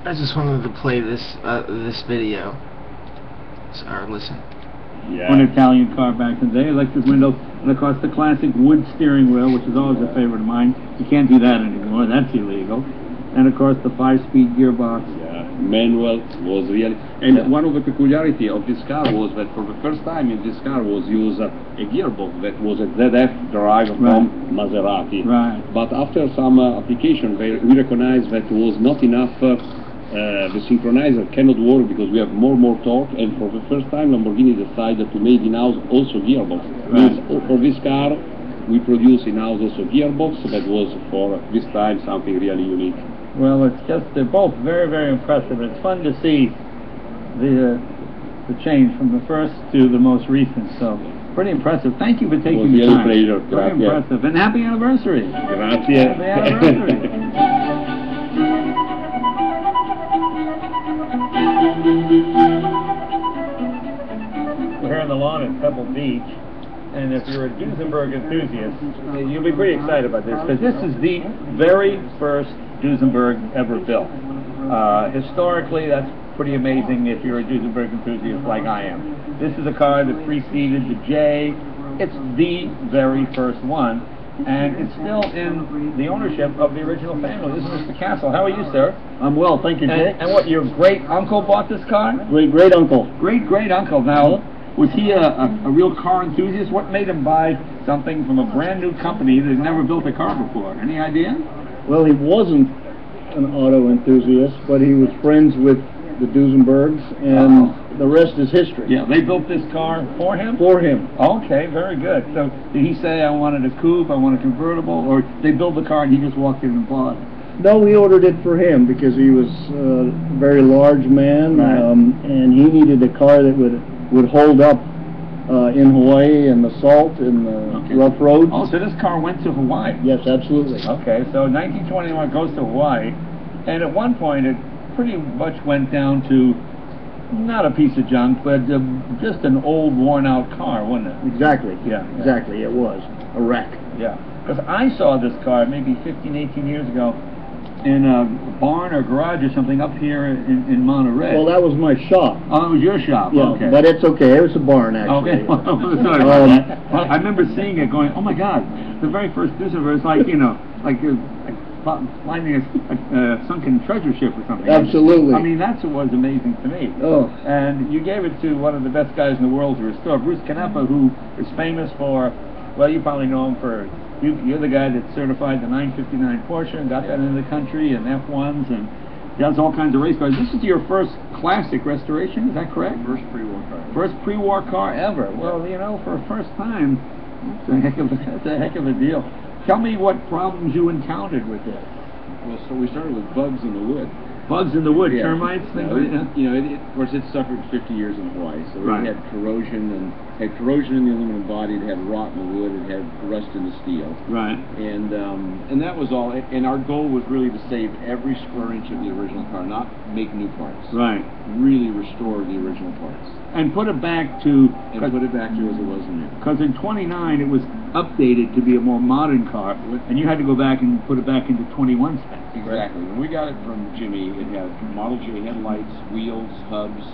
I just wanted to play this video. Or listen. Yeah. An Italian car back in the day, electric windows, and of course the classic wood steering wheel, which is always a favorite of mine. You can't do that anymore, that's illegal. And of course the 5-speed gearbox. Yeah, manual was really... And one of the peculiarity of this car was that for the first time in this car was used a gearbox that was a ZF derived from Maserati. Right. But after some application, we recognized that was not enough. The synchronizer cannot work because we have more torque, and for the first time Lamborghini decided to make in-house also gearbox. Right. For this car we produce in-house also gearbox. That was for this time something really unique. Well, it's just, they're both very, very impressive. It's fun to see the change from the first to the most recent, so pretty impressive. Thank you for taking the time. Pleasure. Very impressive. And happy anniversary. Grazie. Happy anniversary. We're here on the lawn at Pebble Beach, and if you're a Duesenberg enthusiast, you'll be pretty excited about this, because this is the very first Duesenberg ever built. Historically, that's pretty amazing if you're a Duesenberg enthusiast like I am. This is a car that preceded the J. It's the very first one, and it's still in the ownership of the original family. This is Mr. Castle. How are you, sir? I'm well, thank you, Jake. And what, your great-uncle bought this car? Great-uncle. Great-great-uncle. Now, was he a real car enthusiast? What made him buy something from a brand-new company that had never built a car before? Any idea? Well, he wasn't an auto enthusiast, but he was friends with the Duesenbergs, and the rest is history. Yeah, they built this car for him? For him. Okay, very good. So, did he say, I wanted a coupe, I want a convertible, or they built the car and he just walked in and bought it? No, we ordered it for him because he was a very large man, and he needed a car that would hold up in Hawaii and the salt and the rough roads. Oh, so this car went to Hawaii? Yes, absolutely. Okay, so 1921 it goes to Hawaii, and at one point it pretty much went down to not a piece of junk, but just an old, worn-out car, wasn't it? Exactly. Yeah, exactly. It was a wreck. Yeah, because I saw this car maybe 15, 18 years ago in a barn or garage or something up here in Monterey. Well, that was my shop. Oh, it was your shop. Yeah, okay. But it's okay. It was a barn, actually. Okay. Sorry about that. Well, I remember seeing it, going, "Oh my God!" The very first Duesenberg is like, you know, like finding a sunken treasure ship or something. Absolutely. I mean, that's what was amazing to me. Oh. And you gave it to one of the best guys in the world to restore, Bruce Canepa, who is famous for, well, you probably know him for. You're the guy that certified the 959 Porsche and got that into the country, and F1s, and does all kinds of race cars. This is your first classic restoration, is that correct? First pre-war car. First pre-war car ever. Well, you know, for a first time, that's a heck of a deal. Tell me what problems you encountered with this. Well, so we started with bugs in the wood. Bugs in the wood, termites, things like that? You know, of course, it suffered 50 years in Hawaii, so it had corrosion, and had corrosion in the aluminum body, it had rot in the wood, it had rust in the steel. Right. And that was all, and our goal was really to save every square inch of the original car, not make new parts. Right. Really restore the original parts. And put it back to... And put it back to as it was new. Because in 29, it was updated to be a more modern car, and you had to go back and put it back into 21 specs. Exactly. When we got it from Jimmy, it had Model J headlights, wheels, hubs,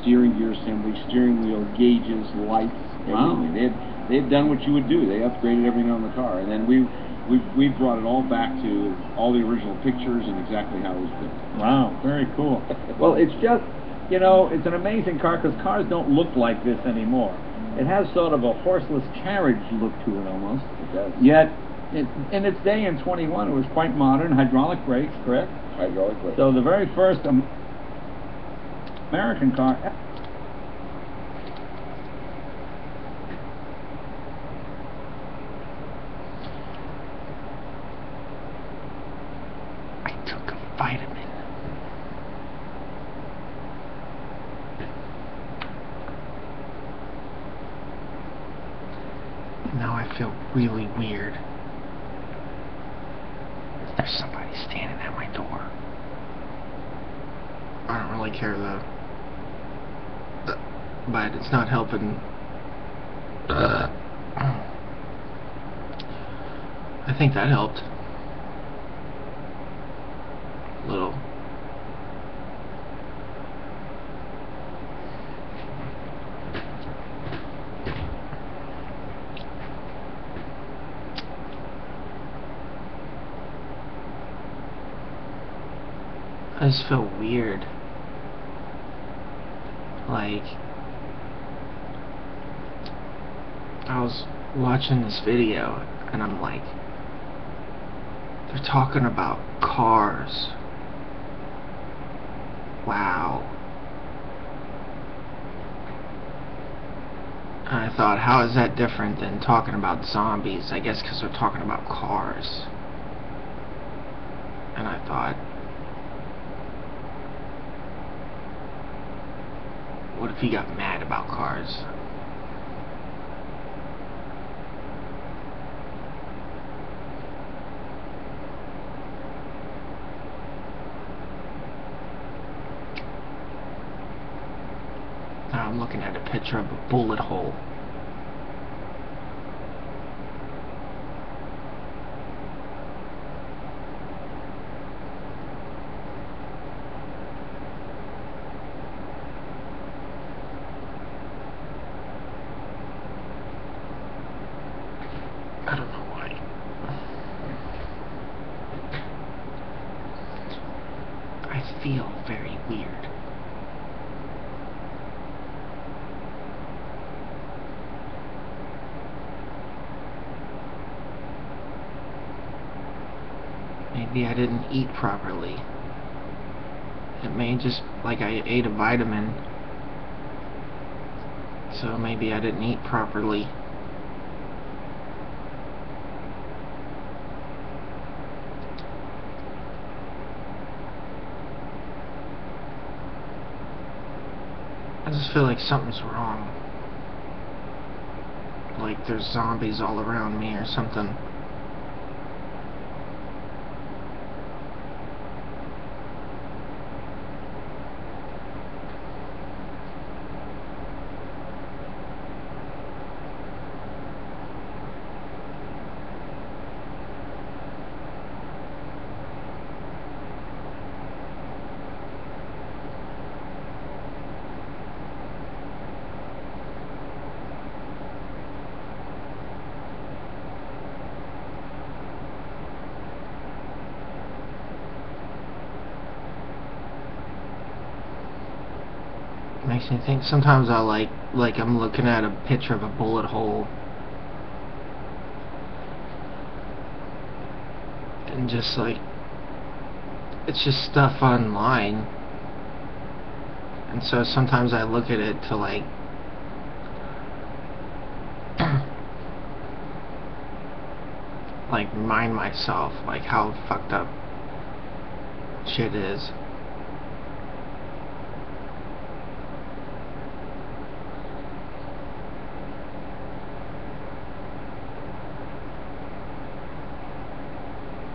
steering gear assembly, steering wheel, gauges, lights, everything. They had done what you would do. They upgraded everything on the car, and then we brought it all back to all the original pictures and exactly how it was built. Wow, very cool. Well, it's just, you know, it's an amazing car because cars don't look like this anymore. It has sort of a horseless carriage look to it almost. It does. Yet, in its day in 21, it was quite modern, hydraulic brakes, correct? Hydraulic brakes. So the very first American car. I took a vitamin. Now I feel really weird. There's somebody standing at my door. I don't really care though. But it's not helping. I think that helped. A little. I just feel weird. Like, I was watching this video and I'm like, they're talking about cars. Wow. And I thought, how is that different than talking about zombies? I guess because they're talking about cars. And I thought, what if he got mad about cars? Now I'm looking at a picture of a bullet hole. I don't know why. I feel very weird. Maybe I didn't eat properly. It may just, like, I ate a vitamin, so maybe I didn't eat properly. I just feel like something's wrong. Like there's zombies all around me or something. Makes me think. Sometimes I like I'm looking at a picture of a bullet hole and just like it's just stuff online, and so sometimes I look at it to like like remind myself like how fucked up shit is.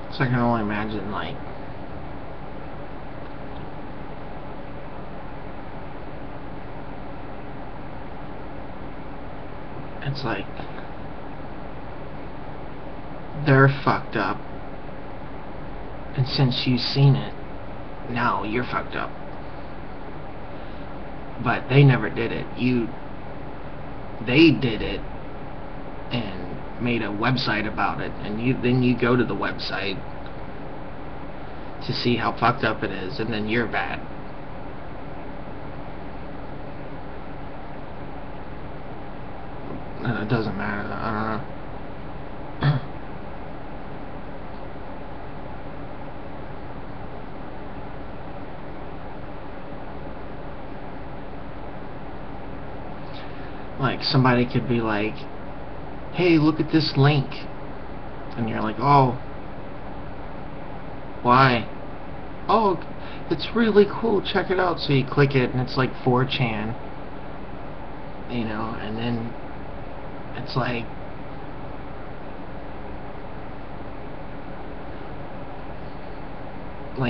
So I can only imagine, like, it's like they're fucked up, and since you've seen it, now you're fucked up. But they never did it. They did it and made a website about it, and then you go to the website to see how fucked up it is, and then you're bad. And it doesn't matter. I don't know. Like somebody could be like, hey, look at this link, and you're like, oh, why? Oh, it's really cool, check it out. So you click it and it's like 4chan, you know, and then it's like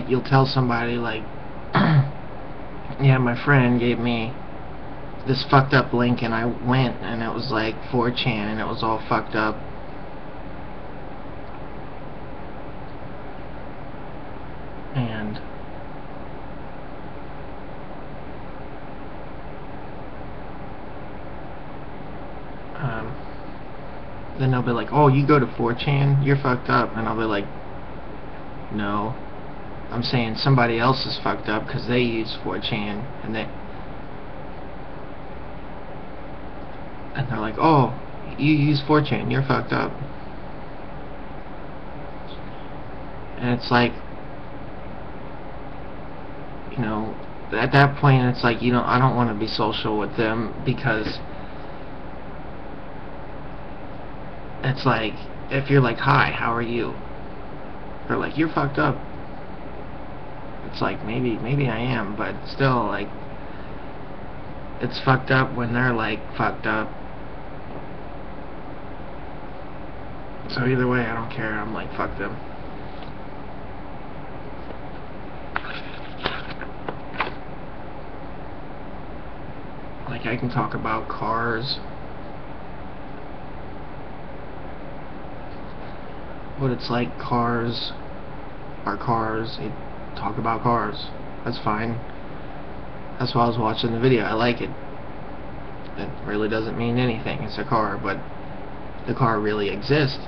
you'll tell somebody like yeah, my friend gave me this fucked up link and I went and it was like 4chan and it was all fucked up. And then they'll be like, oh, you go to 4chan, you're fucked up. And I'll be like, no, I'm saying somebody else is fucked up because they use 4chan, and they're like, oh, you use 4chan, you're fucked up. And it's like, you know, at that point it's like, you know, I don't want to be social with them, because it's like, if you're like, hi, how are you? They're like, you're fucked up. It's like, maybe I am, but still, like, it's fucked up when they're like fucked up. So either way, I don't care. I'm like, fuck them. Like, I can talk about cars, but it's like, cars are cars. You talk about cars. That's fine. That's why I was watching the video. I like it. It really doesn't mean anything. It's a car, but the car really exists.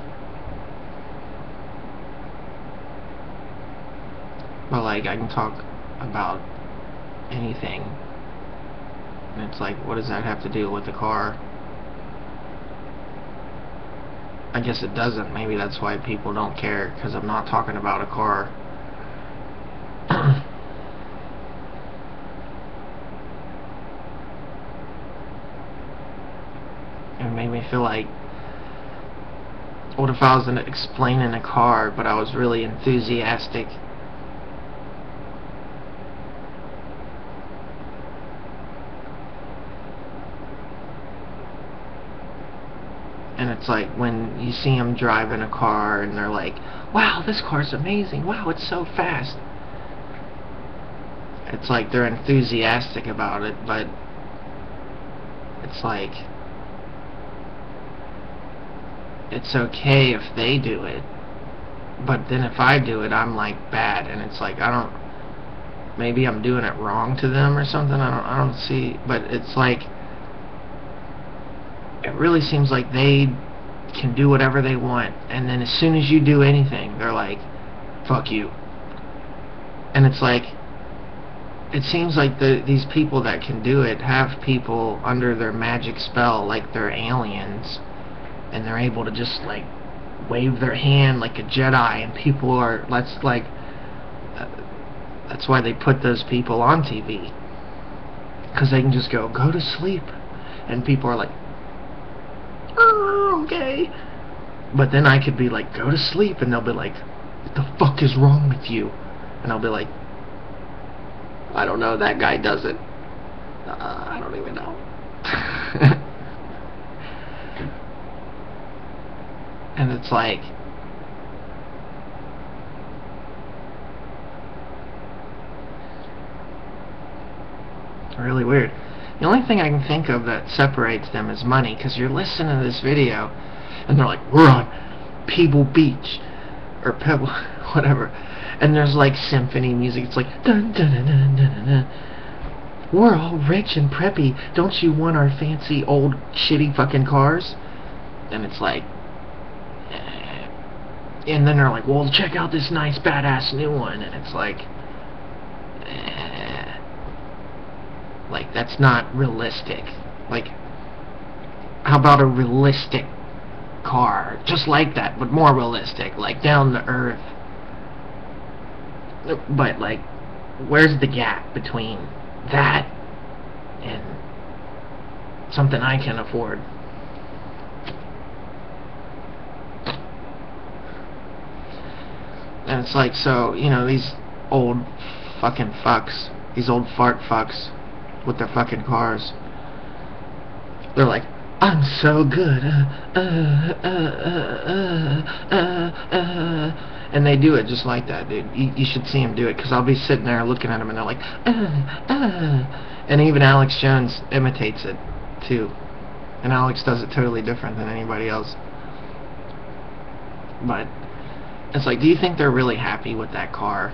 But like, I can talk about anything, and it's like, what does that have to do with the car? I guess it doesn't. Maybe that's why people don't care, because I'm not talking about a car. It made me feel like, what if I was explaining a car, but I was really enthusiastic? And it's like, when you see them driving a car and they're like, wow, this car's amazing, wow, it's so fast. It's like they're enthusiastic about it, but it's like, it's okay if they do it, but then if I do it, I'm like bad. And it's like, I don't, maybe I'm doing it wrong to them or something. I don't see, but it's like, it really seems like they can do whatever they want, and then as soon as you do anything, they're like, fuck you. And it's like, it seems like these people that can do it have people under their magic spell, like they're aliens, and they're able to just like wave their hand like a Jedi, and people are, that's like, that's why they put those people on TV, because they can just go to sleep, and people are like, oh, okay. But then I could be like, go to sleep, and they'll be like, what the fuck is wrong with you? And I'll be like, I don't know, that guy does it. I don't even know. And it's like, really weird. The only thing I can think of that separates them is money, because you're listening to this video, and they're like, we're on Pebble Beach, or Pebble, whatever, and there's like symphony music. It's like, dun dun dun dun dun dun. We're all rich and preppy. Don't you want our fancy old shitty fucking cars? And it's like, and then they're like, well, check out this nice badass new one, and it's like, like, that's not realistic. Like, how about a realistic car, just like that, but more realistic, like down to earth? But like, where's the gap between that and something I can afford? And it's like, so, you know, these old fucking fucks, these old fart fucks with their fucking cars, they're like, I'm so good, and they do it just like that, dude. You should see them do it, because I'll be sitting there looking at them, and they're like, and even Alex Jones imitates it, too. And Alex does it totally different than anybody else. But it's like, do you think they're really happy with that car?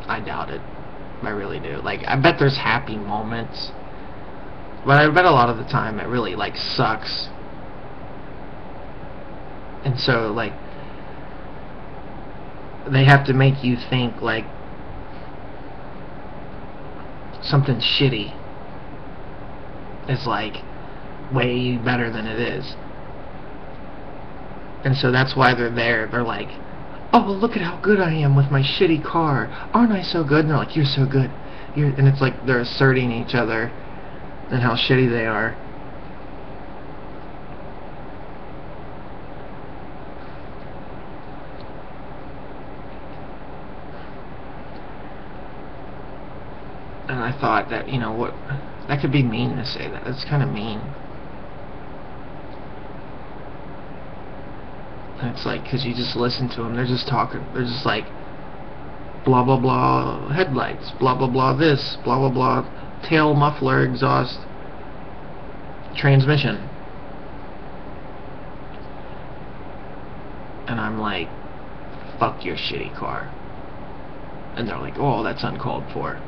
I doubt it. I really do. Like, I bet there's happy moments, but I bet a lot of the time it really, like, sucks. And so, like, they have to make you think like something shitty is like way better than it is. And so that's why they're there. They're like, oh, look at how good I am with my shitty car. Aren't I so good? And they're like, you're so good. And it's like they're asserting each other and how shitty they are. And I thought that, you know, what, that could be mean to say that. That's kind of mean. And it's like, because you just listen to them, they're just talking, they're just like, blah blah blah headlights, blah blah blah this, blah blah blah tail muffler, exhaust, transmission. And I'm like, fuck your shitty car. And they're like, oh, that's uncalled for.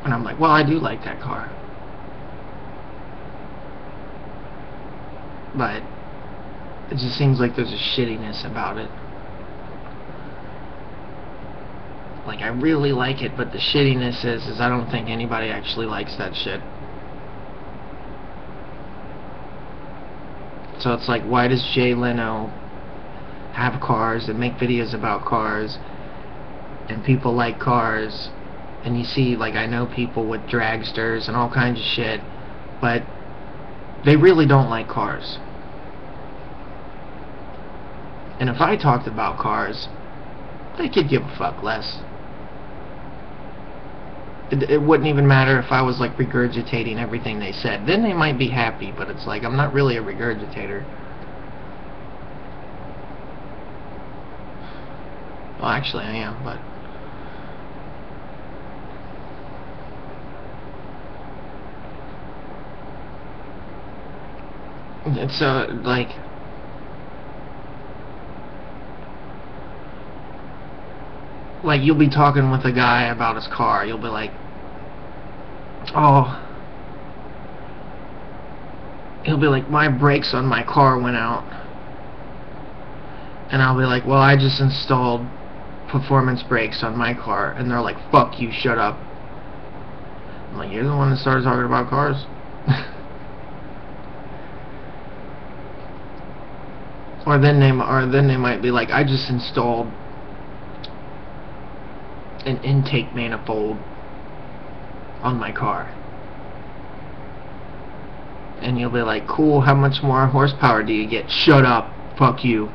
And I'm like, well, I do like that car. But it just seems like there's a shittiness about it. Like, I really like it, but the shittiness is I don't think anybody actually likes that shit. So it's like, why does Jay Leno have cars and make videos about cars, and people like cars, and you see, like, I know people with dragsters and all kinds of shit, but they really don't like cars. And if I talked about cars, they could give a fuck less. It wouldn't even matter if I was like regurgitating everything they said. Then they might be happy, but it's like, I'm not really a regurgitator. Well, actually I am, but it's like you'll be talking with a guy about his car. You'll be like, oh, he'll be like, my brakes on my car went out. And I'll be like, well, I just installed performance brakes on my car. And they're like, fuck you, shut up. I'm like, you're the one that started talking about cars. Or then they might be like, I just installed an intake manifold on my car. And you'll be like, cool, how much more horsepower do you get? Shut up, fuck you.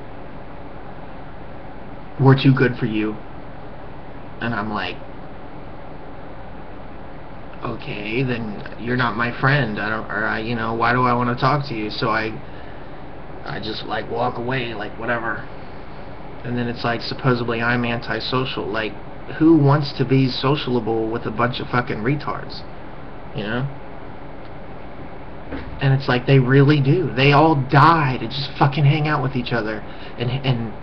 We're too good for you. And I'm like, okay, then you're not my friend. You know, why do I want to talk to you? So I just like walk away, like whatever. And then it's like, supposedly I'm antisocial. Like, who wants to be sociable with a bunch of fucking retards? You know? And it's like, they really do. They all die to just fucking hang out with each other. And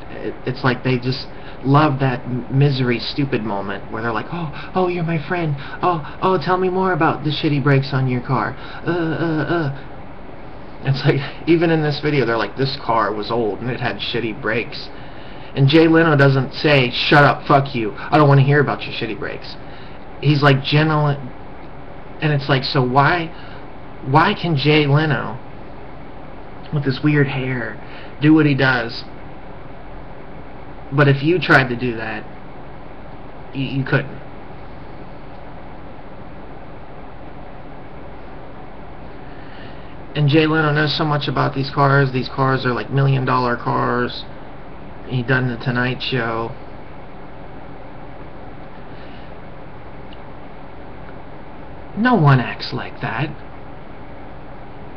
it's like they just love that misery stupid moment where they're like, oh, you're my friend. Oh, tell me more about the shitty brakes on your car. It's like, even in this video, they're like, this car was old and it had shitty brakes. And Jay Leno doesn't say, shut up, fuck you, I don't want to hear about your shitty brakes. He's like gentle, and it's like, so why can Jay Leno, with this weird hair, do what he does, but if you tried to do that, you couldn't? And Jay Leno knows so much about these cars. These cars are like $1 million cars. He done the Tonight Show. No one acts like that.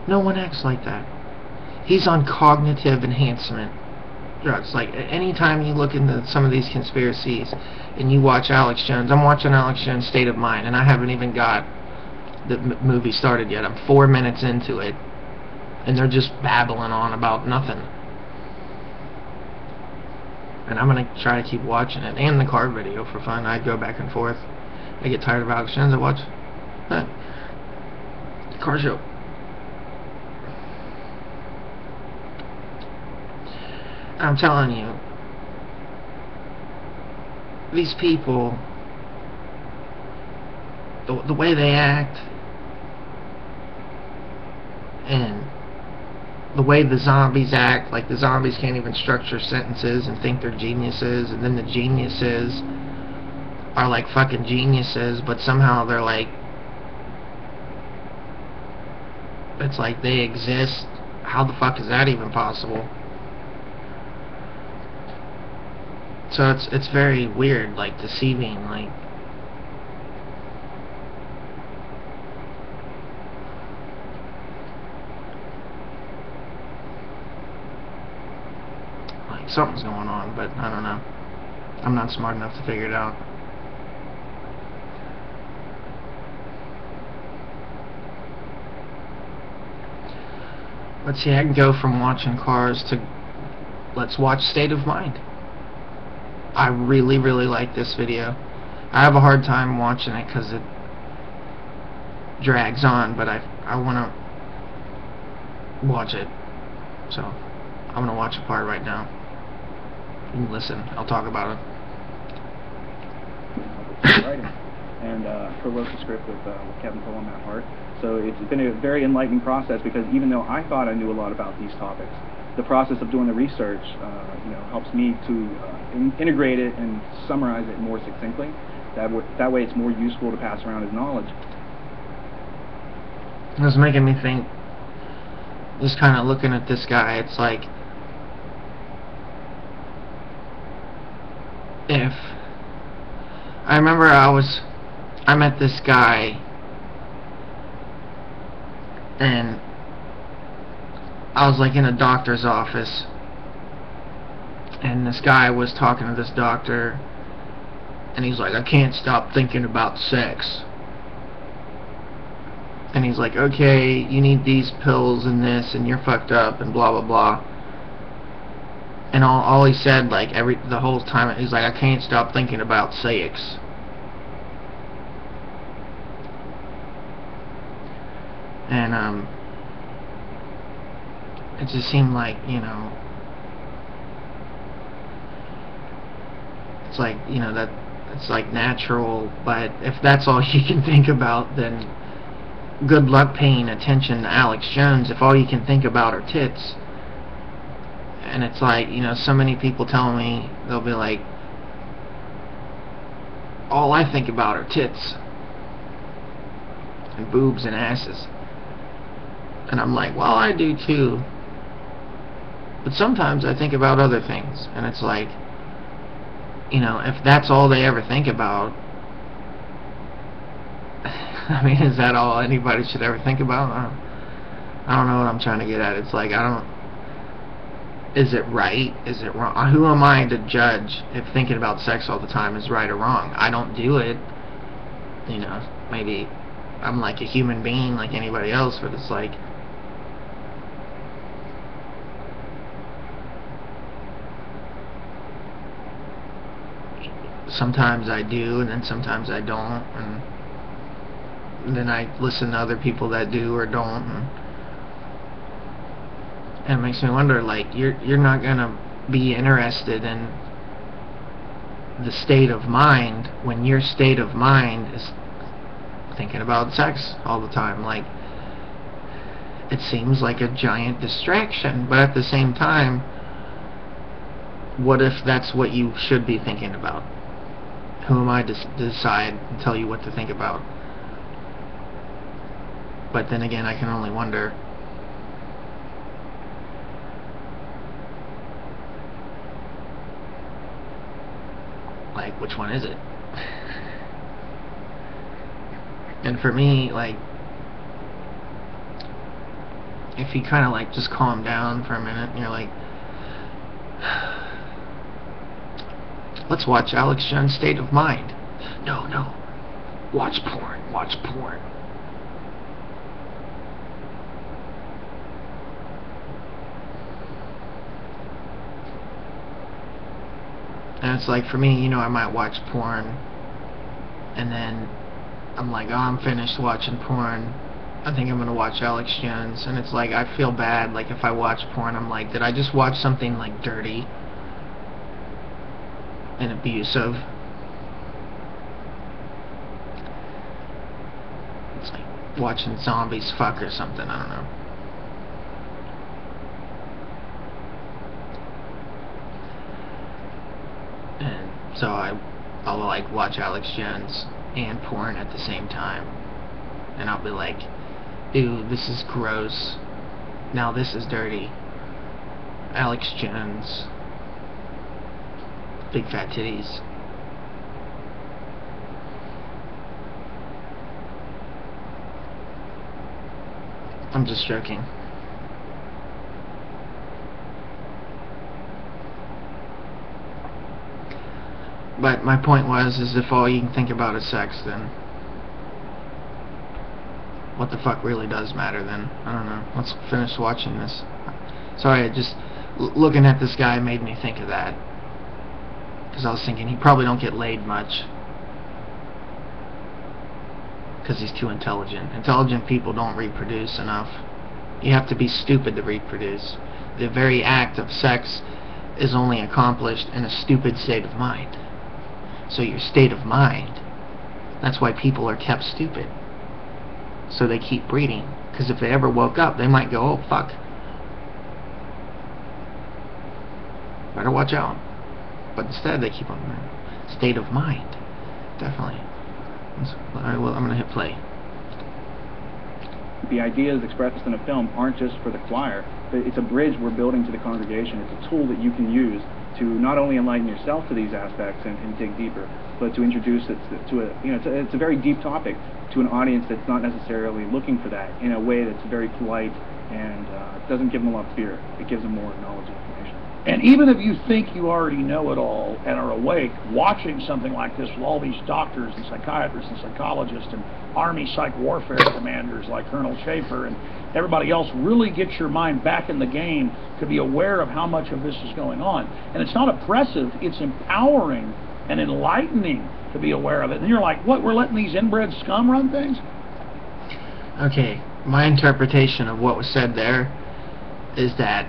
No one acts like that. He's on cognitive enhancement drugs. Like, anytime you look into some of these conspiracies and you watch Alex Jones, I'm watching Alex Jones' State of Mind, and I haven't even got the movie started yet. I'm 4 minutes into it, and they're just babbling on about nothing. And I'm gonna try to keep watching it, and the car video for fun. I go back and forth. I get tired of Alex Jones. I watch car show. I'm telling you, these people, the way they act, and the way the zombies act, like the zombies can't even structure sentences and think they're geniuses, and then the geniuses are like fucking geniuses, but somehow they're like, it's like they exist. How the fuck is that even possible? So it's very weird, like deceiving, like something's going on, but I don't know. I'm not smart enough to figure it out. Let's see, I can go from watching cars to let's watch State of Mind. I really, really like this video. I have a hard time watching it because it drags on, but I want to watch it. So, I'm going to watch a part right now. You can listen. I'll talk about it. Writing. And co-wrote the script with Kevin Pohl and Matt Hart. So it's been a very enlightening process, because even though I thought I knew a lot about these topics, the process of doing the research helps me to integrate it and summarize it more succinctly. That way it's more useful to pass around as knowledge. It was making me think, just kind of looking at this guy, it's like, if I remember I met this guy, and I was like in a doctor's office, and this guy was talking to this doctor, and he's like, I can't stop thinking about sex. And he's like, okay, you need these pills and this, and you're fucked up, and blah blah blah. And all he said, like the whole time, he's like, I can't stop thinking about sex. And it just seemed like, it's like, that it's like natural, but if that's all you can think about, then good luck paying attention to Alex Jones if all you can think about are tits. And it's like, so many people tell me, they'll be like, all I think about are tits and boobs and asses. And I'm like, well, I do too, but sometimes I think about other things. And it's like, if that's all they ever think about, I mean, is that all anybody should ever think about? I don't know what I'm trying to get at. It's like, is it right? Is it wrong? Who am I to judge if thinking about sex all the time is right or wrong? I don't do it. Maybe I'm like a human being like anybody else, but it's like, sometimes I do, and then sometimes I don't, and then I listen to other people that do or don't, and it makes me wonder, like, you're not gonna be interested in the state of mind when your state of mind is thinking about sex all the time. Like, it seems like a giant distraction, but at the same time, what if that's what you should be thinking about? Who am I to decide and tell you what to think about? But then again, I can only wonder. Like, which one is it? And for me, like, if you kind of like just calm down for a minute and you're like, let's watch Alex Jones' State of Mind. No. Watch porn. And it's like, for me, I might watch porn, and then I'm like, oh, I'm finished watching porn, I think I'm gonna watch Alex Jones, and it's like, I feel bad, like, if I watch porn, I'm like, did I just watch something, like, dirty and abusive? It's like watching zombies fuck or something, I don't know. And so I'll like watch Alex Jones and porn at the same time, and I'll be like, ew, this is gross, now this is dirty. Alex Jones, big fat titties. I'm just joking. But my point was, is if all you can think about is sex, then what the fuck really does matter then? I don't know. Let's finish watching this. Sorry, just looking at this guy made me think of that. Because I was thinking, he probably don't get laid much. Because he's too intelligent. Intelligent people don't reproduce enough. You have to be stupid to reproduce. The very act of sex is only accomplished in a stupid state of mind. So your state of mind, that's why people are kept stupid. So they keep breeding. Because if they ever woke up, they might go, oh fuck, better watch out. But instead they keep on state of mind. Definitely. Alright, well, I'm going to hit play. The ideas expressed in a film aren't just for the choir, but it's a bridge we're building to the congregation. It's a tool that you can use to not only enlighten yourself to these aspects and dig deeper, but to introduce it to a, you know, it's a very deep topic to an audience that's not necessarily looking for that, in a way that's very polite and doesn't give them a lot of fear. It gives them more knowledge and information. And even if you think you already know it all and are awake, watching something like this with all these doctors and psychiatrists and psychologists and Army psych warfare commanders like Colonel Schaefer and everybody else really gets your mind back in the game to be aware of how much of this is going on. And it's not oppressive, it's empowering and enlightening to be aware of it. And you're like, what, we're letting these inbred scum run things? Okay, my interpretation of what was said there is that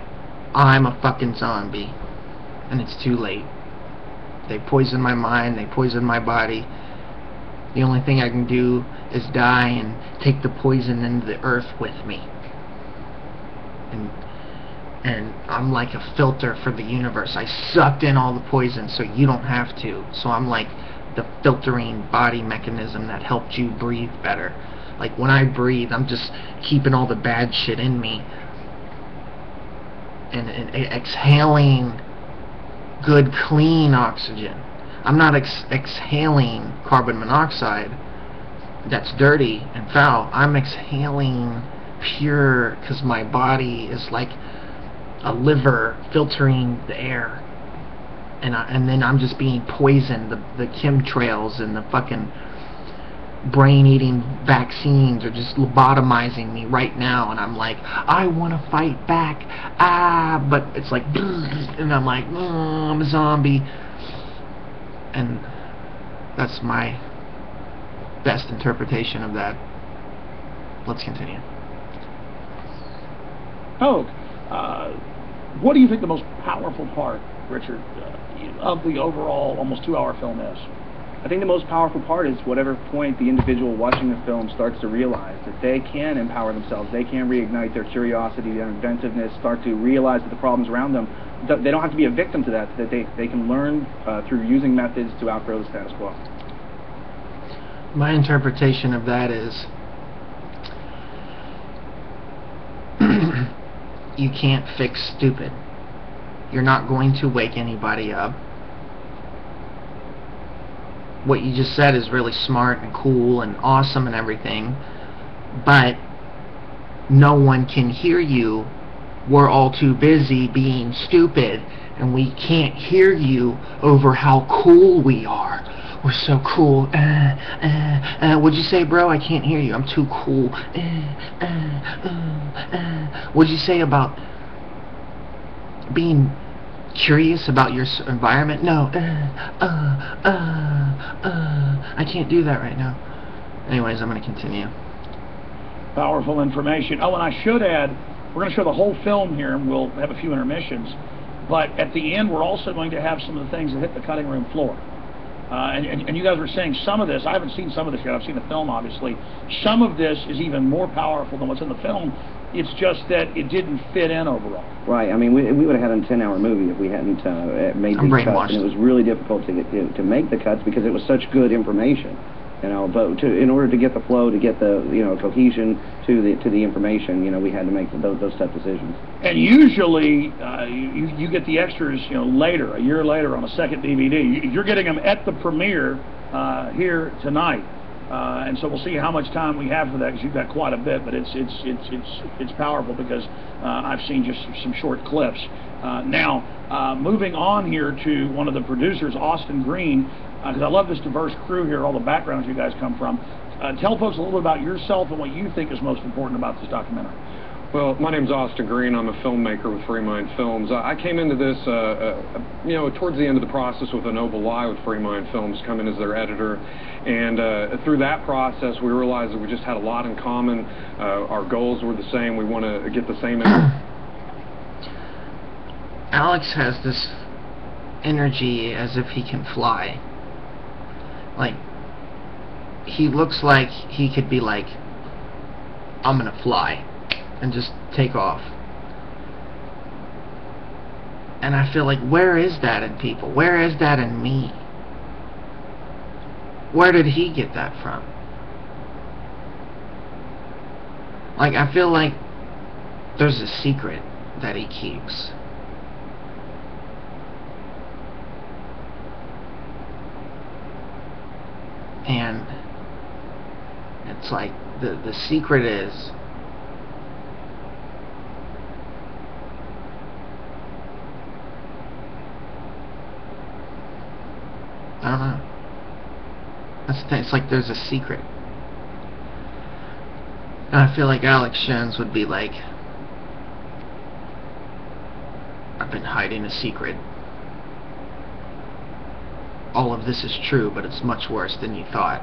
I'm a fucking zombie, and it's too late. They poisoned my mind, they poisoned my body. The only thing I can do is die and take the poison into the earth with me. And I'm like a filter for the universe. I sucked in all the poison so you don't have to. So I'm like the filtering body mechanism that helped you breathe better. Like when I breathe, I'm just keeping all the bad shit in me and exhaling good, clean oxygen. I'm not exhaling carbon monoxide that's dirty and foul. I'm exhaling pure, because my body is like a liver filtering the air, and then I'm just being poisoned. The chemtrails and the fucking brain-eating vaccines are just lobotomizing me right now, and I'm like, I want to fight back, but it's like, and I'm like, I'm a zombie. And that's my best interpretation of that. Let's continue. Oh, what do you think the most powerful part, Richard, of the overall almost 2-hour film is? I think the most powerful part is whatever point the individual watching the film starts to realize that they can empower themselves, they can reignite their curiosity, their inventiveness, start to realize that the problems around them, they don't have to be a victim to that, that they can learn through using methods to outgrow the status quo. My interpretation of that is you can't fix stupid. You're not going to wake anybody up. What you just said is really smart and cool and awesome and everything, but no one can hear you. We're all too busy being stupid, and we can't hear you over how cool we are. We're so cool. What'd you say, bro? I can't hear you. I'm too cool. What'd you say about being curious about your environment? No. I can't do that right now. Anyways, I'm going to continue. Powerful information. Oh, and I should add, we're going to show the whole film here, and we'll have a few intermissions. But at the end, we're also going to have some of the things that hit the cutting room floor. And you guys were saying some of this, I haven't seen some of this yet, I've seen the film obviously. Some of this is even more powerful than what's in the film. It's just that it didn't fit in overall. Right. I mean, we would have had a 10-hour movie if we hadn't made these cuts, and it was really difficult to make the cuts because it was such good information. You know, but in order to get the flow, to get the cohesion to the information, we had to make those tough decisions. And usually, you get the extras, later, a year later on a second DVD. You're getting them at the premiere here tonight, and so we'll see how much time we have for that because you've got quite a bit. But it's powerful because I've seen just some short clips. Now, moving on here to one of the producers, Austin Green. Because I love this diverse crew here, all the backgrounds you guys come from. Tell folks a little bit about yourself and what you think is most important about this documentary. Well, my name's Austin Green. I'm a filmmaker with Free Mind Films. I came into this, towards the end of the process with a noble lie with Free Mind Films, coming as their editor. And through that process, we realized that we just had a lot in common. Our goals were the same. We want to get the same. Alex has this energy as if he can fly. Like, he looks like he could be like, I'm gonna fly and just take off. And I feel like, where is that in people? Where is that in me? Where did he get that from? Like, I feel like there's a secret that he keeps. And it's like the secret is I don't know. That's the thing. It's like there's a secret. And I feel like Alex Jones would be like, I've been hiding a secret. All of this is true, but it's much worse than you thought.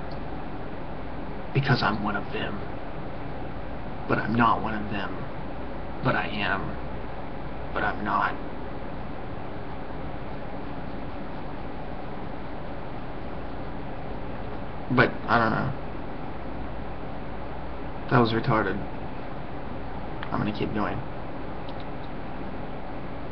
Because I'm one of them. But I'm not one of them. But I am. But I'm not. But, I don't know. That was retarded. I'm gonna keep going.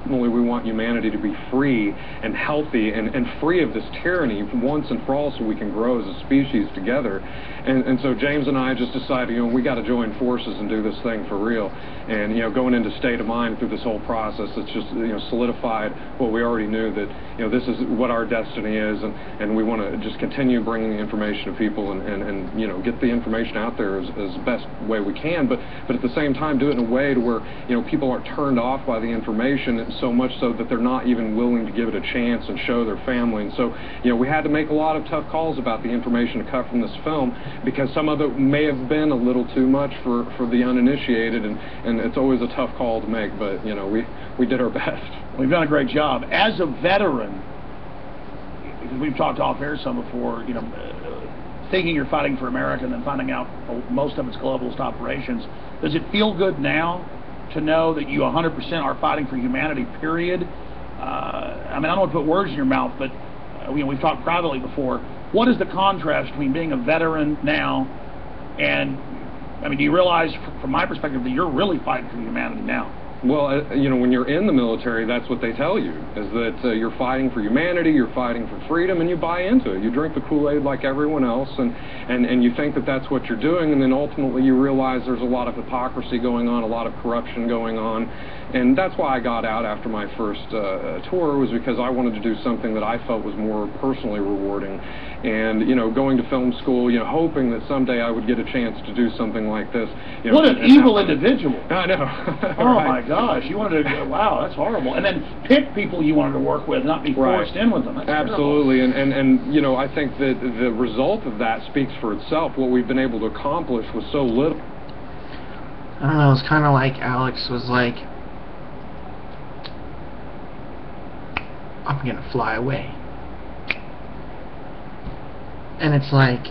Ultimately, we want humanity to be free and healthy and free of this tyranny once and for all, so we can grow as a species together. And so James and I just decided, we got to join forces and do this thing for real. And going into State of Mind through this whole process, it's just solidified what we already knew, that this is what our destiny is, and we want to just continue bringing the information to people and get the information out there as best way we can, but at the same time do it in a way to where people aren't turned off by the information, so much so that they're not even willing to give it a chance and show their family. And so we had to make a lot of tough calls about the information to cut from this film, because some of it may have been a little too much for the uninitiated, and it's always a tough call to make, but we did our best. We've done a great job. As a veteran, because we've talked off air some before, thinking you're fighting for America and then finding out most of its globalist operations, does it feel good now to know that you 100% are fighting for humanity, period? I mean, I don't want to put words in your mouth, but we've talked privately before. What is the contrast between being a veteran now and, I mean, do you realize, from my perspective, that you're really fighting for humanity now? Well, when you're in the military, that's what they tell you, is that you're fighting for humanity, you're fighting for freedom, and you buy into it. You drink the Kool-Aid like everyone else, and you think that that's what you're doing, and then ultimately you realize there's a lot of hypocrisy going on, a lot of corruption going on. And that's why I got out after my first tour, was because I wanted to do something that I felt was more personally rewarding. And, going to film school, hoping that someday I would get a chance to do something like this. What an evil individual. I know. Oh, right. My gosh. You wanted to, wow, that's horrible. And then pick people you wanted to work with, not be forced in with them. That's absolutely. Terrible. And I think that the result of that speaks for itself. What we've been able to accomplish with so little. I don't know, it's kind of like Alex was like, I'm gonna fly away. And it's like,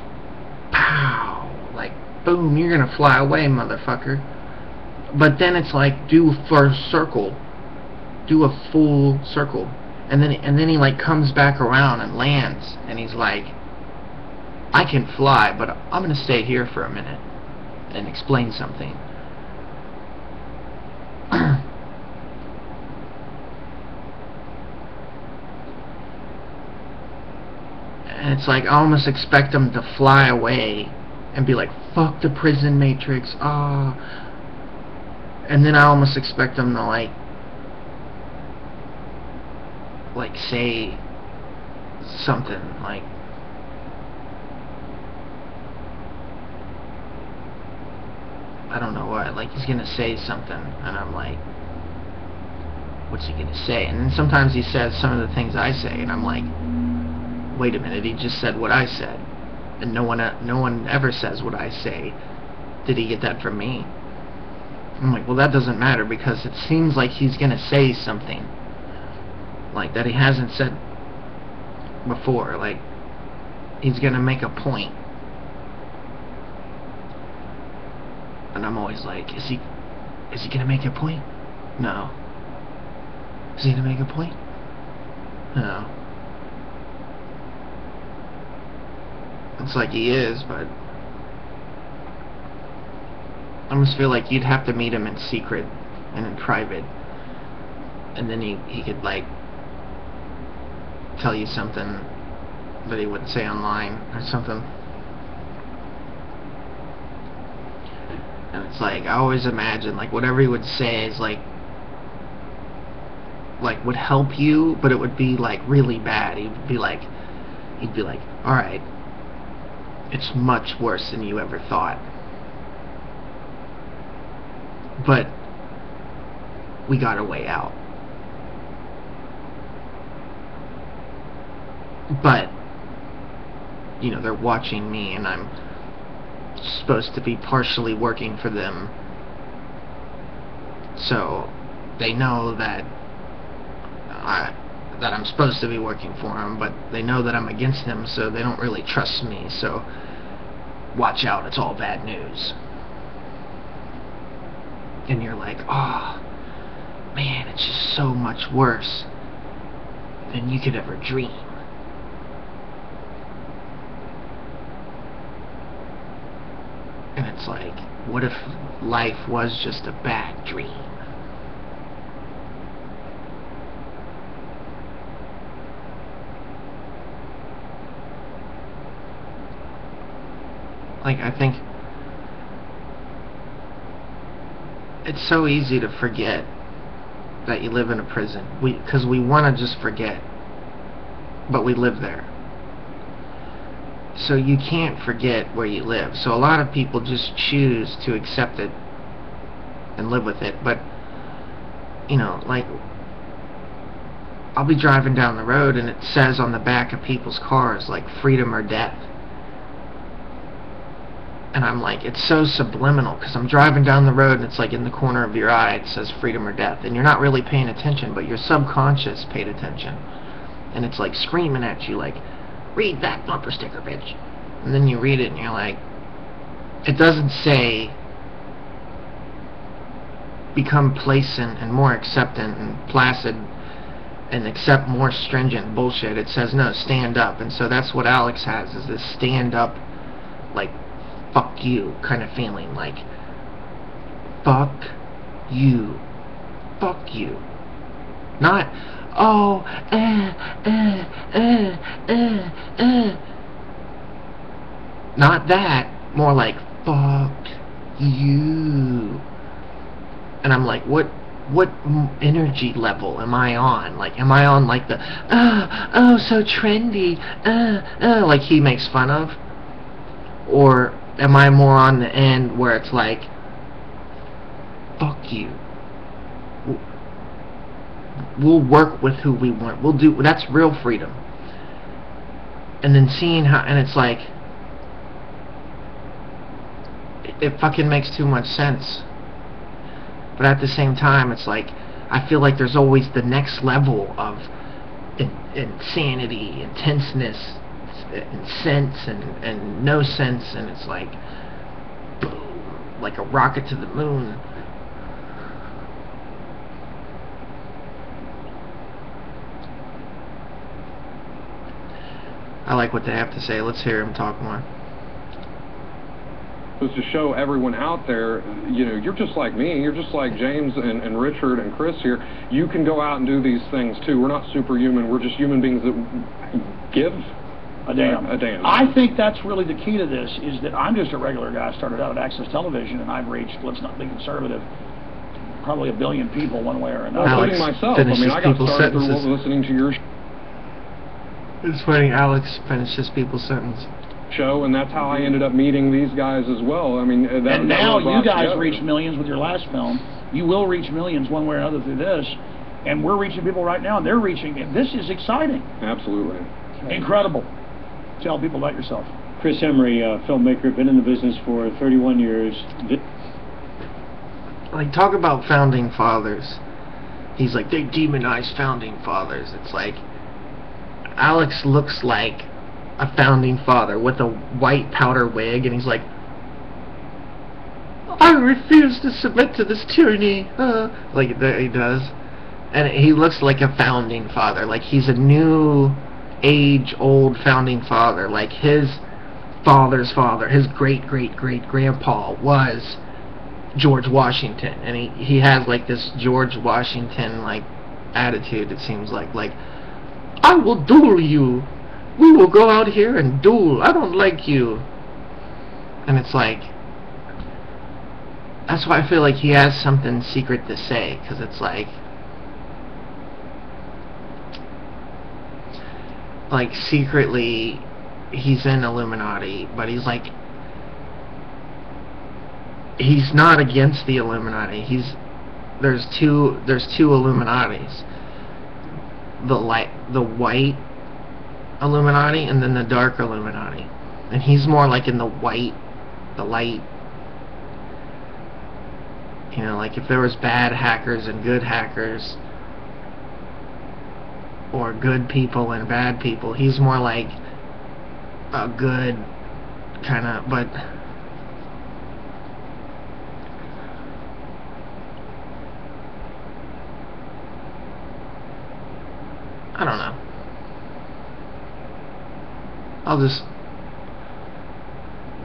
pow, like boom, you're gonna fly away, motherfucker. But then it's like, do a first circle, do a full circle, and then he like comes back around and lands, and he's like, I can fly, but I'm gonna stay here for a minute and explain something. And it's like, I almost expect him to fly away and be like, fuck the prison matrix, ah. And then I almost expect him to like say something, like, I don't know what, like he's gonna say something, and I'm like, what's he gonna say? And then sometimes he says some of the things I say, and I'm like, wait a minute, he just said what I said, and no one ever says what I say. Did he get that from me? I'm like, well, that doesn't matter, because it seems like he's gonna say something like that he hasn't said before. Like, he's gonna make a point, and I'm always like, is he gonna make a point? No. Is he gonna make a point? No. It's like he is, but I almost feel like you'd have to meet him in secret and in private, and then he could like tell you something that he wouldn't say online or something. And it's like, I always imagine like whatever he would say is like would help you, but it would be like really bad. He'd be like, alright, it's much worse than you ever thought, but we got a way out. But, you know, they're watching me, and I'm supposed to be partially working for them, so they know that I'm supposed to be working for them, but they know that I'm against them, so they don't really trust me. So watch out, it's all bad news. And you're like, oh man, it's just so much worse than you could ever dream. And it's like, what if life was just a bad dream? Like, I think it's so easy to forget that you live in a prison. Because we want to just forget, but we live there. So you can't forget where you live. So a lot of people just choose to accept it and live with it. But, you know, like, I'll be driving down the road and it says on the back of people's cars, like, freedom or death. And I'm like, it's so subliminal, because I'm driving down the road and it's like in the corner of your eye it says freedom or death, and you're not really paying attention, but your subconscious paid attention, and it's like screaming at you like, read that bumper sticker, bitch. And then you read it and you're like, it doesn't say become complacent and more acceptant and placid and accept more stringent bullshit. It says no, stand up. And so that's what Alex has, is this stand up, like, fuck you kind of feeling, like, fuck you, fuck you. Not, oh, not that, more like, fuck you. And I'm like, what energy level am I on? Like, am I on like the, oh, so trendy, like he makes fun of? Or am I more on the end where it's like, fuck you, we'll work with who we want, we'll do, that's real freedom. And then seeing how, and it's like, it fucking makes too much sense. But at the same time, it's like, I feel like there's always the next level of insanity, intenseness, and sense, and no sense, and it's like, like a rocket to the moon. I like what they have to say. Let's hear him talk more. Was to show everyone out there, you know, you're just like me, you're just like James and Richard and Chris here. You can go out and do these things too. We're not superhuman. We're just human beings that give a damn. A damn. I think that's really the key to this, is that I'm just a regular guy. I started out at Access Television, and I've reached, let's not be conservative, probably 1 billion people one way or another. Including myself. I mean, I got started through listening to your It's funny, Alex finishes people's sentence. show, and that's how I ended up meeting these guys as well. I mean, that, and now you guys together. reached millions with your last film. You will reach millions one way or another through this, and we're reaching people right now, and they're reaching, and this is exciting. Absolutely. Incredible. Tell people about yourself. Chris Emery, filmmaker, been in the business for 31 years. Like, talk about founding fathers. He's like, they demonize founding fathers. It's like, Alex looks like a founding father with a white powder wig, and he's like, I refuse to submit to this tyranny, like he does. And he looks like a founding father, like he's a new age old founding father, like his father's father, his great-great-great-grandpa was George Washington, and he has like this George Washington like attitude, it seems like I will duel you. We will go out here and duel. I don't like you. And it's like, that's why I feel like he has something secret to say, because it's like secretly he's in Illuminati, but he's like, he's not against the Illuminati. There's two Illuminatis. The white Illuminati and then the dark Illuminati, and he's more like in the light. You know, like if there was bad hackers and good hackers, or good people and bad people, he's more like a good kind of, but I don't know. I'll just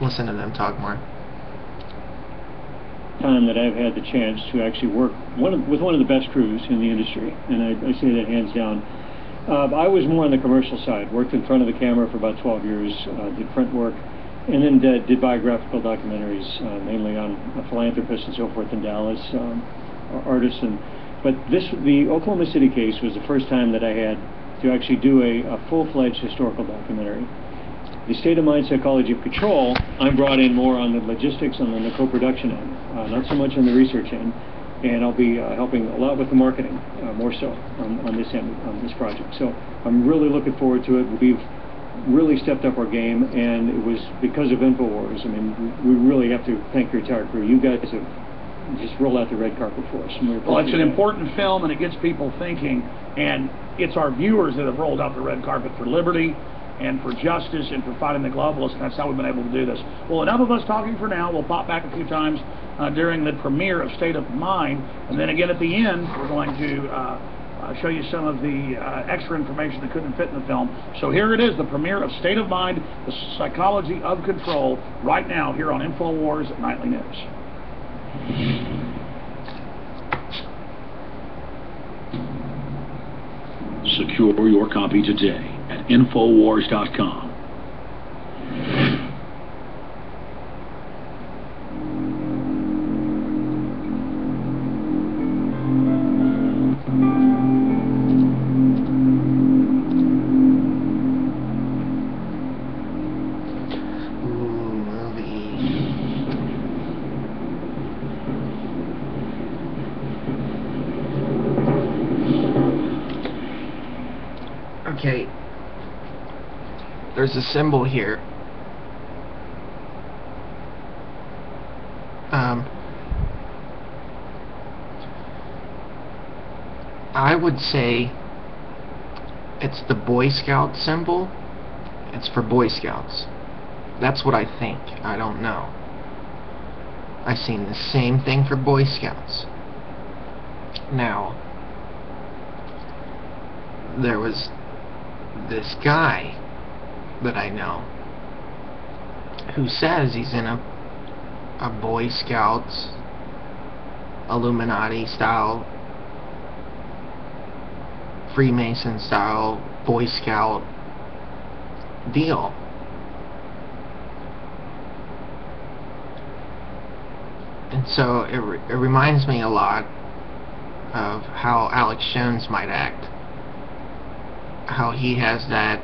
listen to them talk more. Time that I've had the chance to actually work with one of the best crews in the industry, and I say that hands down. I was more on the commercial side, worked in front of the camera for about 12 years, did print work, and then did biographical documentaries, mainly on philanthropists and so forth in Dallas, artists. But the Oklahoma City case was the first time that I had to actually do a full-fledged historical documentary. The state of mind psychology of control, I'm brought in more on the logistics and on the co-production end, not so much on the research end, and I'll be helping a lot with the marketing, more so on this end, on this project. So I'm really looking forward to it. We've really stepped up our game, and it was because of InfoWars. I mean, we really have to thank your entire crew. You guys have just rolled out the red carpet for us. Well, it's an important film, and it gets people thinking, and it's our viewers that have rolled out the red carpet for liberty and for justice and for fighting the globalists, and that's how we've been able to do this. Well, enough of us talking for now. We'll pop back a few times during the premiere of State of Mind, and then again at the end, we're going to show you some of the extra information that couldn't fit in the film. So here it is, the premiere of State of Mind, the Psychology of Control, right now here on InfoWars Nightly News. Secure your copy today at Infowars.com. Okay, there's a symbol here. I would say it's the Boy Scout symbol. It's for Boy Scouts. That's what I think. I don't know. I've seen the same thing for Boy Scouts. Now, there was this guy that I know who says he's in a Boy Scouts Illuminati style, Freemason style Boy Scout deal. And so it reminds me a lot of how Alex Jones might act, how he has that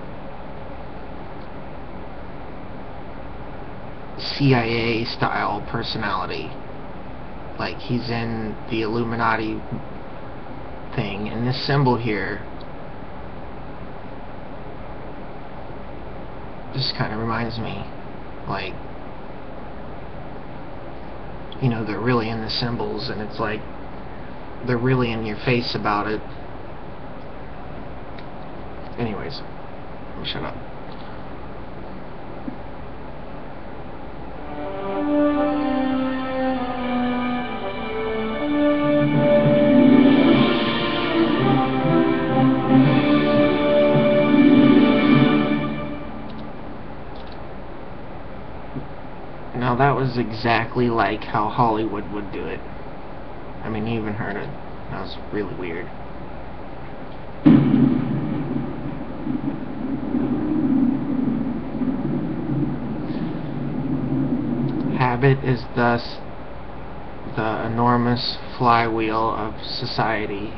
CIA style personality, like he's in the Illuminati thing. And this symbol here just kind of reminds me, like, you know, they're really in the symbols, and it's like they're really in your face about it. Anyways, shut up. Now that was exactly like how Hollywood would do it. I mean, you even heard it. That was really weird. Habit is thus the enormous flywheel of society.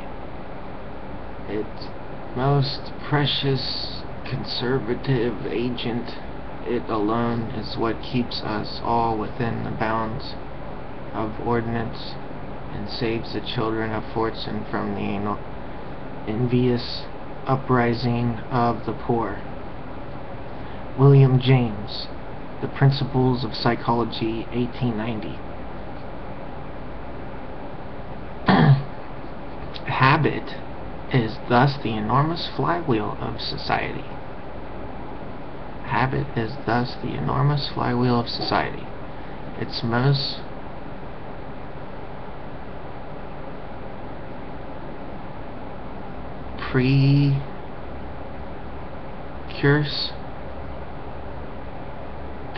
Its most precious conservative agent. It alone is what keeps us all within the bounds of ordinance and saves the children of fortune from the envious uprising of the poor. William James, The Principles of Psychology, 1890. Habit is thus the enormous flywheel of society. Habit is thus the enormous flywheel of society. Its most precursor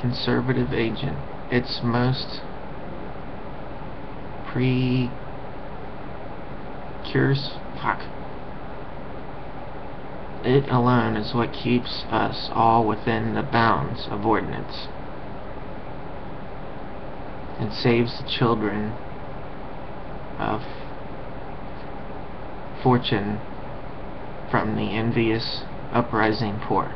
conservative agent. Its most It alone is what keeps us all within the bounds of ordinance and saves the children of fortune from the envious uprising poor.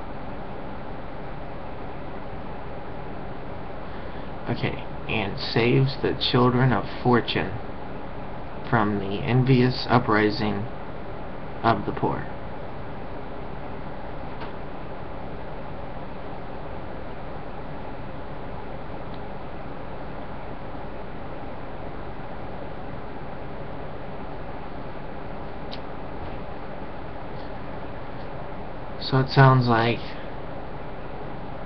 Okay, and saves the children of fortune from the envious uprising of the poor. So it sounds like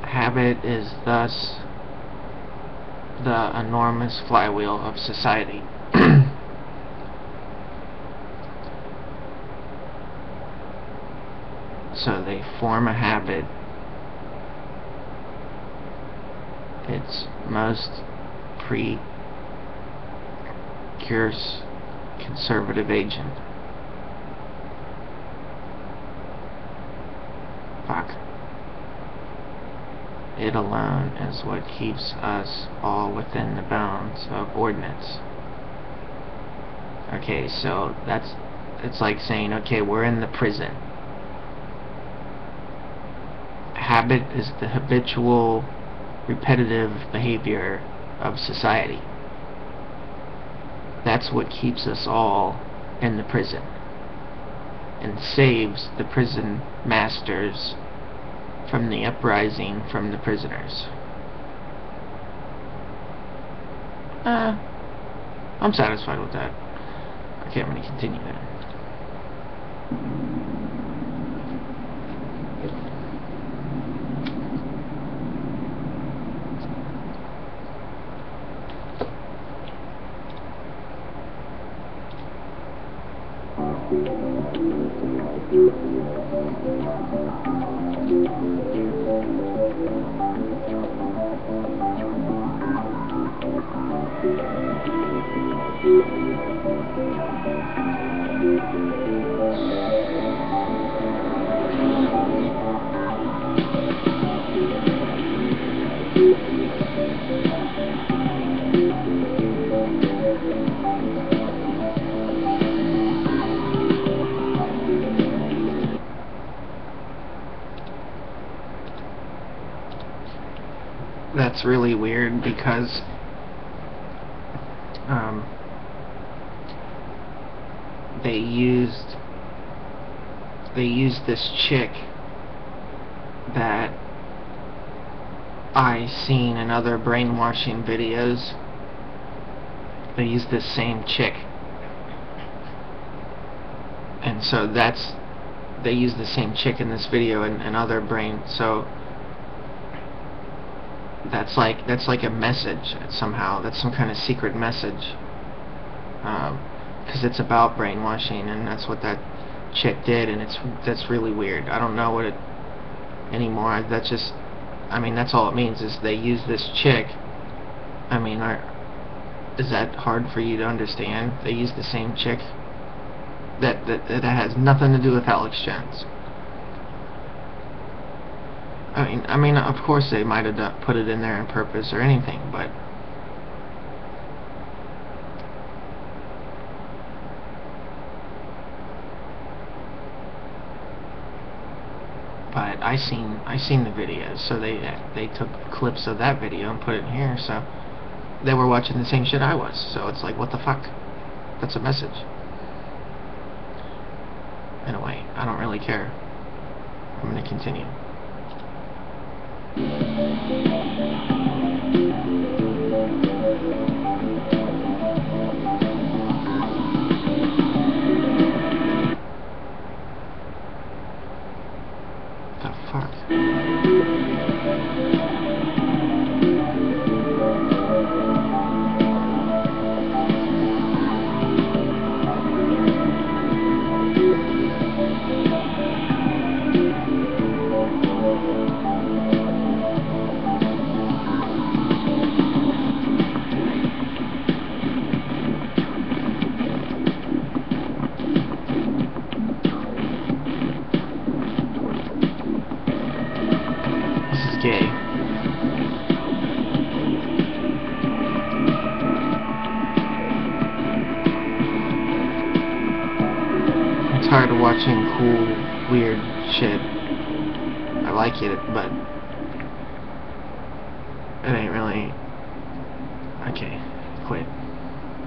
habit is thus the enormous flywheel of society. So they form a habit. Its most precursor conservative agent. Fuck. It alone is what keeps us all within the bounds of ordinance. Okay, so it's like saying, okay, we're in the prison. Habit is the habitual, repetitive behavior of society. That's what keeps us all in the prison and saves the prison masters from the uprising from the prisoners. I'm satisfied with that. Okay, I'm going to continue that. That's really weird because they used this chick that I seen in other brainwashing videos. They used this same chick, and so they used the same chick in this video and other brain. So that's like a message somehow. That's some kind of secret message, because it's about brainwashing, and that's what that chick did, and that's really weird. I don't know what it anymore. That's just, I mean, that's all it means is they use this chick. I mean, is that hard for you to understand? They use the same chick that has nothing to do with Alex Jones. I mean, of course they might have put it in there on purpose or anything, but I seen the videos, so they took clips of that video and put it in here, so they were watching the same shit I was. So it's like, what the fuck? That's a message. Anyway, I don't really care. I'm gonna continue. The fuck? Gay. I'm tired of watching cool, weird shit. I like it, but it ain't really. Okay, quit.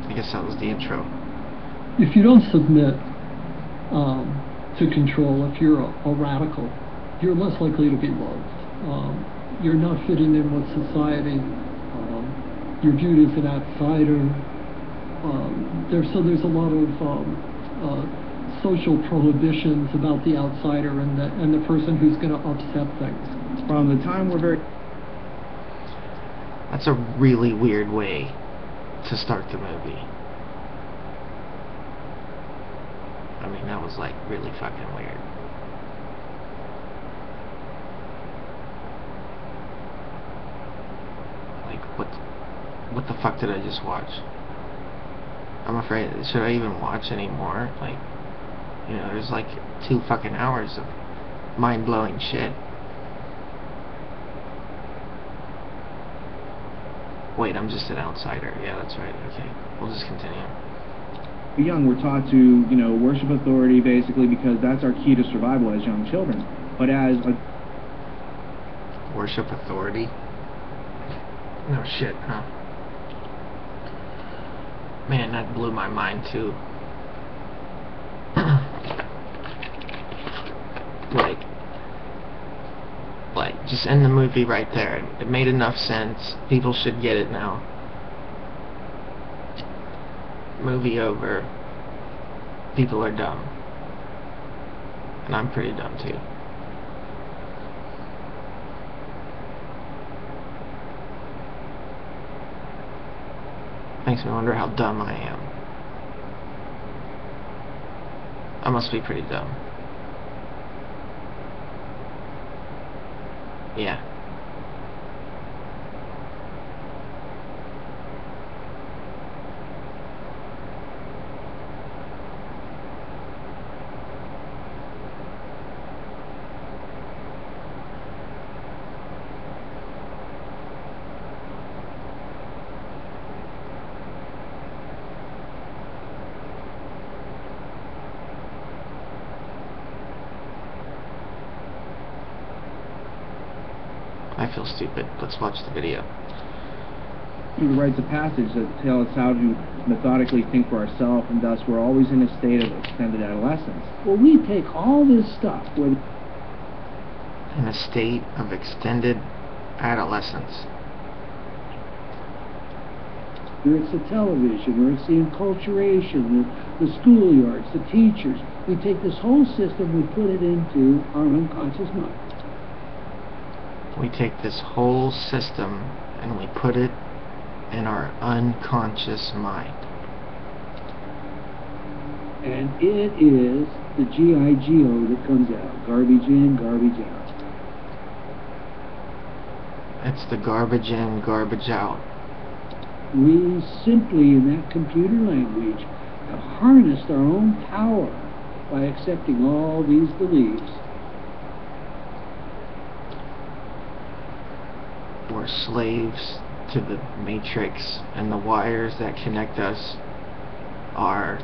I guess that was the intro. If you don't submit to control, if you're a radical, you're less likely to be loved. You're not fitting in with society. You're viewed as an outsider. There's a lot of social prohibitions about the outsider and the person who's going to upset things. From the time we're very... That's a really weird way to start the movie. I mean, that was like really fucking weird. What the fuck did I just watch? I'm afraid, should I even watch anymore? Like, you know, there's like 2 fucking hours of mind-blowing shit. Wait, I'm just an outsider. Yeah, that's right. Okay, we'll just continue. Young, we're taught to, you know, worship authority basically because that's our key to survival as young children. But as a... Worship authority? No shit, huh? Man, that blew my mind too. like, just end the movie right there. It made enough sense. People should get it now. Movie over. People are dumb. And I'm pretty dumb too. Makes me wonder how dumb I am. I must be pretty dumb. Yeah. I feel stupid. Let's watch the video. He writes a passage that tells us how to methodically think for ourselves, and thus we're always in a state of extended adolescence. Well, we take all this stuff with... In a state of extended adolescence. Or it's the television, or it's the enculturation, the schoolyards, the teachers. We take this whole system, we put it into our unconscious mind. We take this whole system and we put it in our unconscious mind. And it is the G.I.G.O. that comes out. Garbage in, garbage out. It's the garbage in, garbage out. We simply, in that computer language, have harnessed our own power by accepting all these beliefs. We're slaves to the matrix, and the wires that connect us are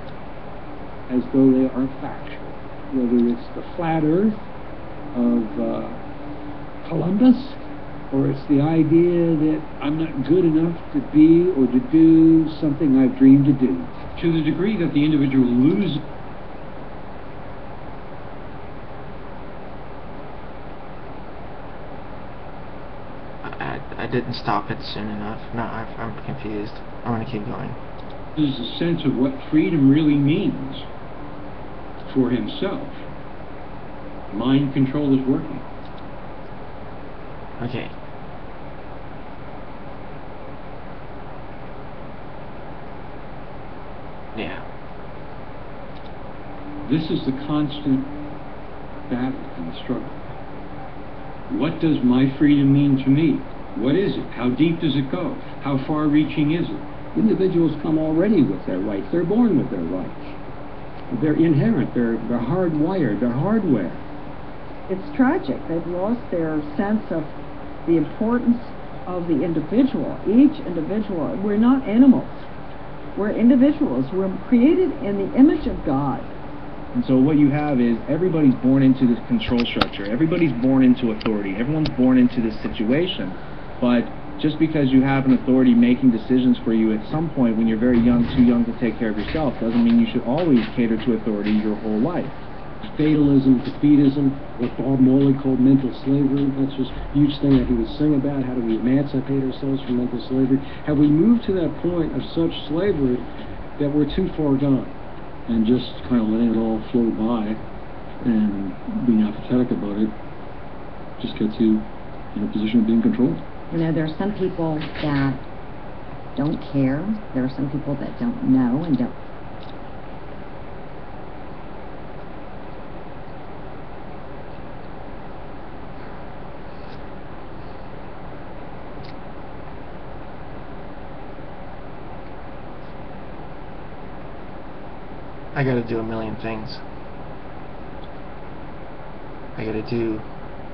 as though they are factual. Whether it's the flat earth of Columbus, or it's the idea that I'm not good enough to be or to do something I've dreamed to do. To the degree that the individual loses... I didn't stop it soon enough. No, I'm confused. I'm gonna keep going. There's a sense of what freedom really means for himself. Mind control is working. Okay. Yeah. This is the constant battle and struggle. What does my freedom mean to me? What is it? How deep does it go? How far-reaching is it? Individuals come already with their rights. They're born with their rights. They're inherent. They're hardwired. They're hardware. It's tragic. They've lost their sense of the importance of the individual. Each individual. We're not animals. We're individuals. We're created in the image of God. And so what you have is everybody's born into this control structure. Everybody's born into authority. Everyone's born into this situation. But just because you have an authority making decisions for you at some point when you're very young, too young to take care of yourself, doesn't mean you should always cater to authority your whole life. Fatalism, defeatism, what Bob Morley called mental slavery. That's this huge thing that he would sing about. How do we emancipate ourselves from mental slavery? Have we moved to that point of such slavery that we're too far gone? And just kind of letting it all flow by and being apathetic about it just gets you in a position of being controlled. You know, there are some people that don't care. There are some people that don't know and don't. I gotta do a million things. I gotta do,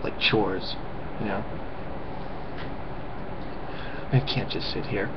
like, chores, you know? I can't just sit here.